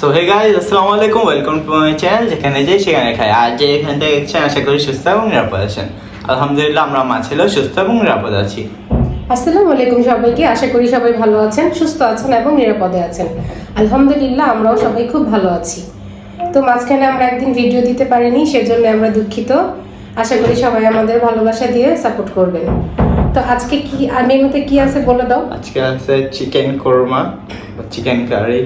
So hey guys, আসসালামু আলাইকুম, welcome to my channel যেখানে যাই সেখানে খাই। আজ যে এখান থেকে দেখছেন, আশা করি সুস্থ এবং নিরাপদ আছেন। আলহামদুলিল্লাহ, আমরা মা ছেলেও সুস্থ এবং নিরাপদ আছি। আসসালামু আলাইকুম সবাইকে, আশা করি সবাই ভালো আছেন, সুস্থ আছেন এবং নিরাপদে আছেন। আলহামদুলিল্লাহ, আমরাও সবাই খুব ভালো আছি। তো মাঝখানে আমরা একদিন ভিডিও দিতে পারিনি, সেজন্য আমরা দুঃখিত। আশা করি সবাই আমাদের ভালোবাসা দিয়ে সাপোর্ট করবেন। তো আজকে কি মেনুতে কি আছে বলে দাও। আজকে আছে চিকেন কোরমা বা চিকেন কারি,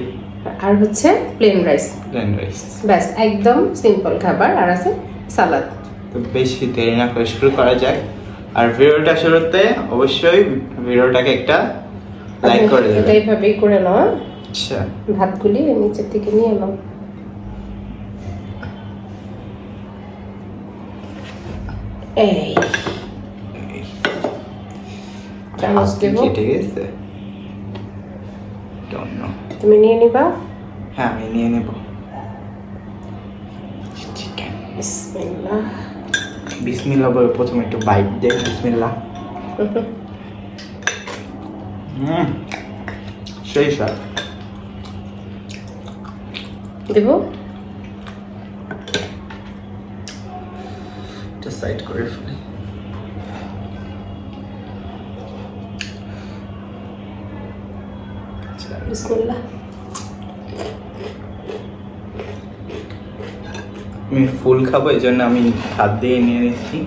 আর হচ্ছে প্লেন রাইস। Plain rice. ব্যাস, একদম সিম্পল খাবার। আর আছে সালাদ। তো বেশি দেরি না করে শুরু করা যাক। আর ভিডিওটা শুরুতে অবশ্যই ভিডিওটাকে একটা লাইক করে এটা দেবেন। এইভাবেই করে নাও। আচ্ছা, ভাতগুলি নিচের থেকে নিয়ে নাও। এই চামচ দেবো, কেটে গেছে, ডোন্ট নো। তুমি নিয়ে নিবা। হ্যাঁ, আমি নিয়ে নেব চিকেন। বিসমিল্লাহ। বিসমিল্লাহ বলে প্রথমে একটু বাইট দে। বিসমিল্লাহ। সেই স্বাদ। দেবো। এটা সাইড করে ফেলি। বিসমিল্লাহ। আমি ফুল খাবো, এই জন্য আমি হাত দিয়ে নিয়ে নিচ্ছি।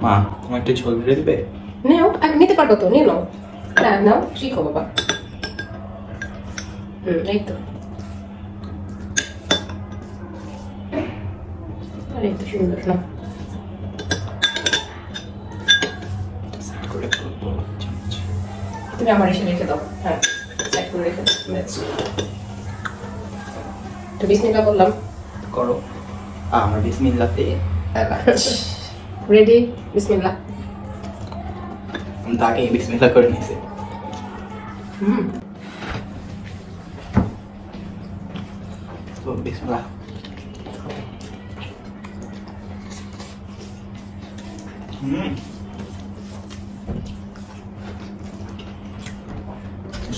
মা, তোমার একটু ঝোল ধরে দিবে? নাও, নিতে পারবো তো, নিয়ে নাও। হ্যাঁ নাও, শিখো বাবা। এই তো। আরে তো সুন্দর না। সাইড করে করবো চামচ। তুমি আমার এসে রেখে দাও। হ্যাঁ, সাইড করে রেখে দাও। ব্যাস। তো বিসমিল্লাহ বললাম। করো। আমার বিসমিল্লাতে এলাচ। রেডি? বিসমিল্লাহ। আমি তাকে বিসমিল্লাহ করে নিয়েছি। তো বিসমিল্লাহ।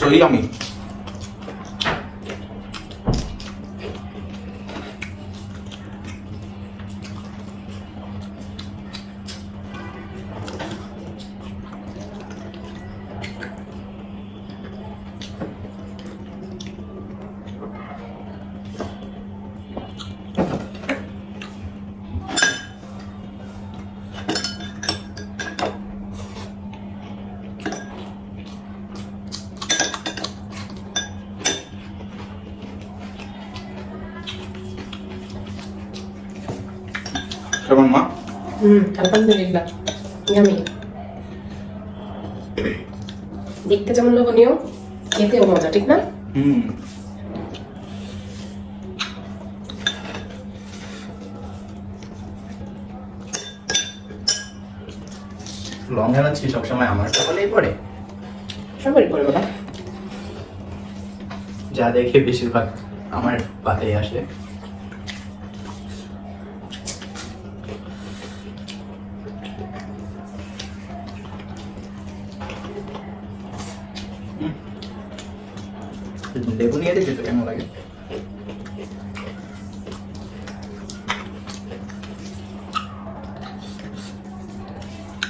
So yummy. কেমন মা? আলহামদুলিল্লাহ, ইয়ামি। দেখতে যেমন লোভনীয়, খেতেও মজা, ঠিক না? লং এলাচি সবসময় আমার কপালেই পড়ে। সবারই করে বাবা। যা দেখে বেশিরভাগ আমার পাতেই আসে। লেবু নিয়ে দেখি তো কেমন লাগে।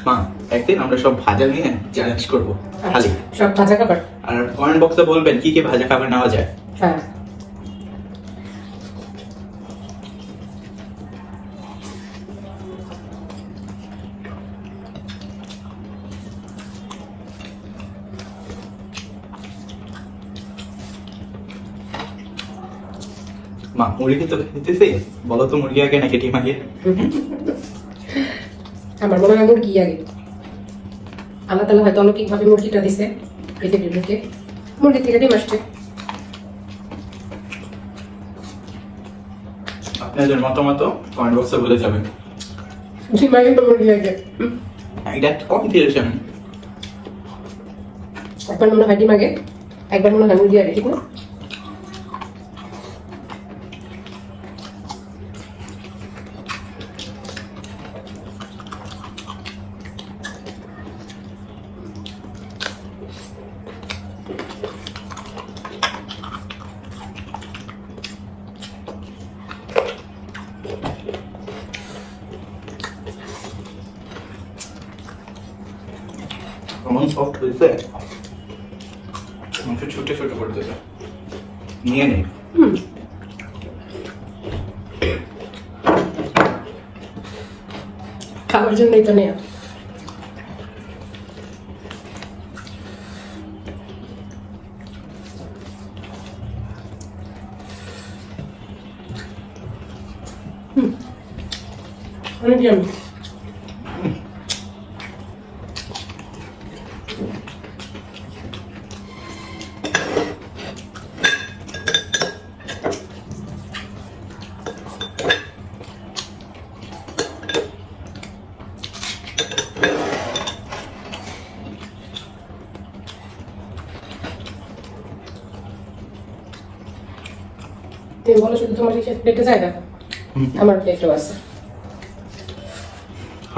মা, একদিন আমরা সব ভাজা নিয়ে চ্যালেঞ্জ করবো খালি। সব ভাজা খাবার। আর কমেন্ট বক্সে বলবেন কি কি ভাজা খাবার নেওয়া যায়। হ্যাঁ, মা, মুরগি তো খেতেছি, বলো তো মুরগি আগে নাকি ডিম আগে? আমার মনে হয় মুরগি আগে। আল্লাহ তাআলা হয়তো অলৌকিক ভাবে মুরগিটা দিছে পৃথিবীর বুকে। মুরগি থেকে ডিম আসছে। আপনাদের মতামত কমেন্ট বক্সে বলে যাবেন। ডিম আগে তো মুরগি আগে। এটা কনফিউশন। একবার মনে হয় ডিম আগে, একবার মনে হয় মুরগি আগে, ঠিক না? কেমন সফট হয়েছে, মাংস ছোট ছোট করতেছে, নিয়ে নেই। খাওয়ার জন্যই তো নেয়া। অনেক yummy। তুমি বলো শুধু তোমার প্লেটে জায়গা, আমার প্লেটও আছে।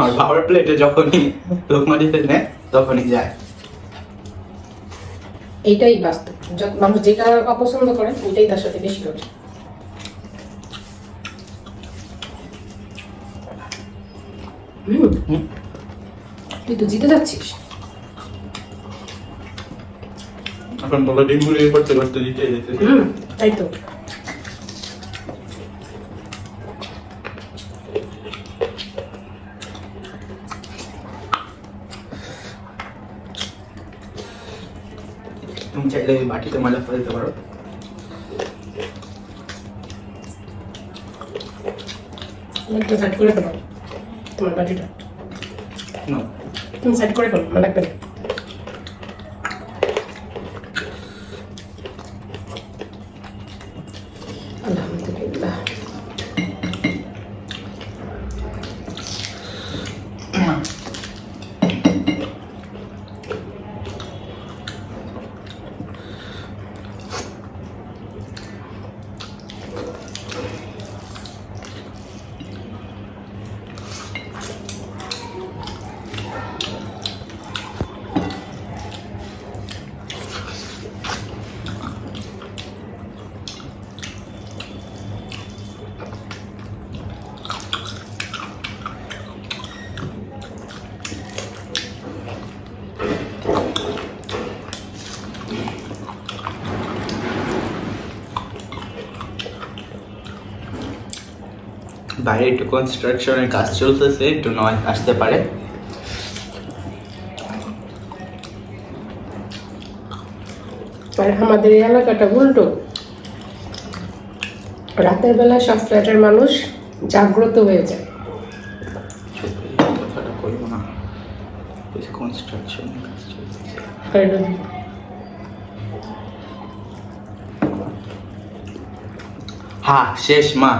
আর বাবার প্লেটে যখনই লোকমা দিতে নেয় তখনই যায়। এইটাই বাস্তব, মানুষ যেটা অপছন্দ করে ওইটাই তার সাথে বেশি করে। তুই তো জিতে যাচ্ছিস। এখন বলো ডিম মুড়ি করতে করতে দিতে যেতে। তাই তো। তুমি চাইলে এই বাটিতে ময়লা ফেলতে পারো। একটা সাইড করে ফেলো তোমার বাটিটা। No. তুমি সাইড করে ফেলো, আমার লাগবে না। আলহামদুলিল্লাহ। বাইরে একটু কনস্ট্রাকশনের কাজ চলতেছে, একটু নয়েজ আসতে পারে। আর আমাদের এই এলাকাটা উল্টো, রাতের বেলা সব ফ্ল্যাটের মানুষ জাগ্রত হয়ে যায়। কথাটা করবো না, কনস্ট্রাকশনের কাজ চলতেছে। হ্যাঁ শেষ মা।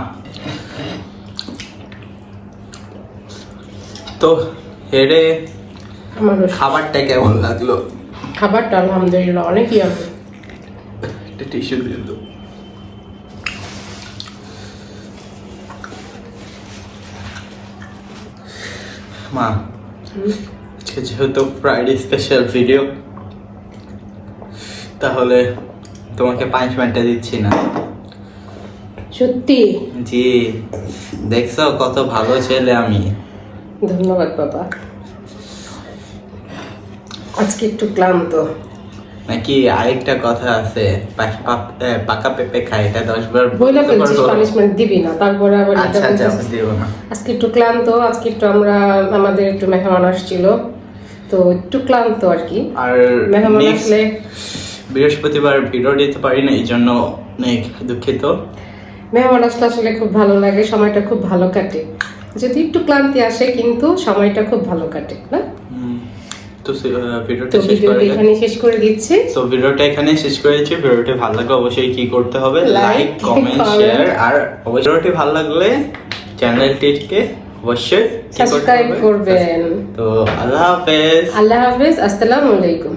তো হেরে আমারও খাবারটা কেমন লাগলো? খাবারটা আলহামদুলিল্লাহ অনেকই আছে। একটা টিস্যু দিয়ে দাও। মা আজকে যেহেতু ফ্রাইডে স্পেশাল ভিডিও, তাহলে তোমাকে পানিশমেন্টটা দিচ্ছি না। সত্যি? জি, দেখছো কত ভালো ছেলে আমি। ধন্যবাদ বাবা। আজকে একটু ক্লান্ত। নাকি আরেকটা কথা আছে, পাকা পেঁপে খায়, এটা 10 বার বইলা ফেলছিস, পানিশমেন্ট দিবি না, তারপরে আবার এটা আচ্ছা আচ্ছা বলছিস। দেব না। আজকে একটু ক্লান্ত, আজকে একটু আমাদের একটু মেহমান আসছিল, তো একটু ক্লান্ত আর কি। আর মেহমান next আসলে বৃহস্পতিবার ভিডিও দিতে পারি না, এই জন্য অনেক দুঃখিত। মেহমান আসলে আসলে খুব ভালো লাগে, সময়টা খুব ভালো কাটে। যদি একটু ক্লান্তি আসে কিন্তু সময়টা খুব ভালো কাটে না। তো ভিডিওটা তো শেষ ভিডিওটা করে এখানে শেষ করে দিচ্ছি। তো ভিডিওটা এখানে শেষ করেছি। ভিডিওটি ভালো লাগলে অবশ্যই কি করতে হবে, Like, like comment comment, share, আর অবশ্যই ভিডিওটি ভালো লাগলে চ্যানেলটিকে অবশ্যই কি করতে সাবস্ক্রাইব হবে? করবেন। তো আল্লাহ হাফেজ। আল্লাহ হাফেজ, আসসালামু আলাইকুম।